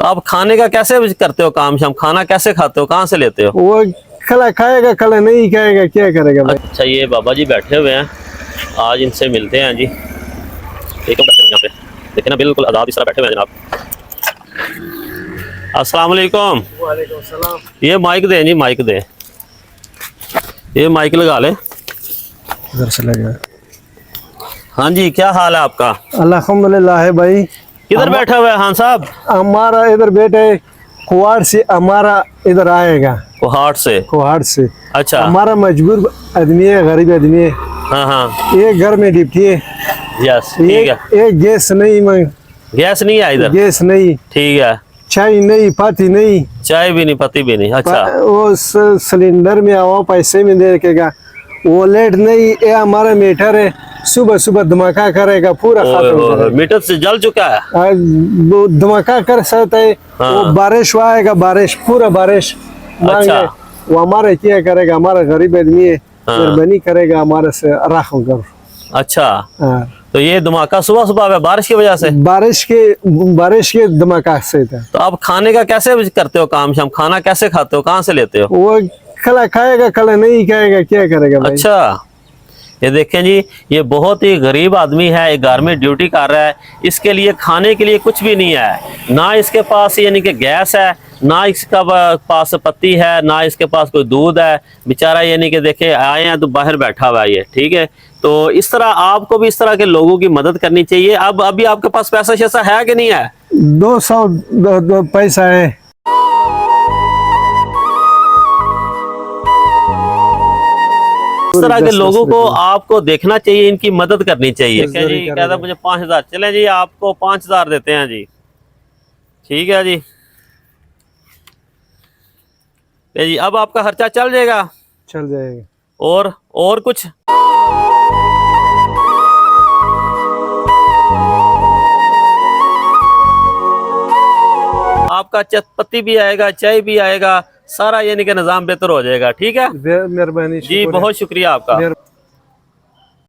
आप खाने का कैसे करते हो काम शाम, खाना कैसे खाते हो, कहाँ से लेते हो? वो खला खाएगा खला नहीं खाएगा, क्या करेगा भाई। अच्छा, ये बाबा जी बैठे हुए हैं, आज इनसे मिलते हैं जी। देखो बैठे हुए यहाँ पे, देखिए ना, बिल्कुल आज़ाद इस तरह बैठे हुए हैं जनाब। अस्सलाम वालेकुम। वालेकुम सलाम। ये माइक दें जी, माइक दें, ये माइक लगा ले। इधर से लगा। हाँ जी, क्या हाल है आपका? अल्हम्दुलिल्लाह है भाई। किधर बैठे हुए हैं खान साहब? हमारा इधर बेटे कुहाड़ से हमारा इधर आएगा, कोहाट से। कुहाड़ से। अच्छा। हमारा मजबूर आदमी है, गरीब आदमी है। हाँ हाँ, एक घर में डिप्टी है, यस ठीक है। एक गैस नहीं, गैस नहीं है इधर? गैस नहीं, ठीक है। चाय नहीं, पाती नहीं, चाय भी नहीं, पत्ती भी नहीं। अच्छा। वो सिलेंडर में आओ पैसे में दे देगा। वो लेट नहीं, ये हमारा मीटर है, सुबह सुबह धमाका करेगा, पूरा खत्म करेगा। मीटर से जल चुका है। वो धमाका कर सकता है। हाँ। वो बारिश आएगा, बारिश पूरा बारिश मांगे। अच्छा। वो हमारे क्या करेगा, हमारा गरीब आदमी है, हाँ। मेहरबानी करेगा हमारे से राखो कर। अच्छा, हाँ। तो ये धमाका सुबह सुबह है बारिश की वजह से? बारिश के धमाका से था। तो आप खाने का कैसे करते हो काम शाम, खाना कैसे खाते हो, कहाँ से लेते हो? वो खला खाएगा खला नहीं खाएगा, क्या करेगा भाई। अच्छा, ये देखें जी, ये बहुत ही गरीब आदमी है, एक घर में ड्यूटी कर रहा है, इसके लिए खाने के लिए कुछ भी नहीं है, ना इसके पास यानी कि गैस है, ना इसका पास पत्ती है, ना इसके पास कोई दूध है। बेचारा यानी कि देखे आए हैं तो बाहर बैठा हुआ है ये, ठीक है। तो इस तरह आपको भी इस तरह के लोगों की मदद करनी चाहिए। अब अभी आपके पास पैसा शैसा है कि नहीं है? 200 पैसा है। इस तरह के लोगों को आपको देखना चाहिए, इनकी मदद करनी चाहिए। क्या जी, कहता मुझे 5000, चलें जी आपको 5000 देते हैं जी, ठीक है जी। जी अब आपका खर्चा चल जाएगा? चल जाएगा। और कुछ? आपका पत्ती भी आएगा, चाय भी आएगा, सारा यानी कि निजाम बेहतर हो जाएगा, ठीक है। मेहरबानी जी, बहुत शुक्रिया आपका।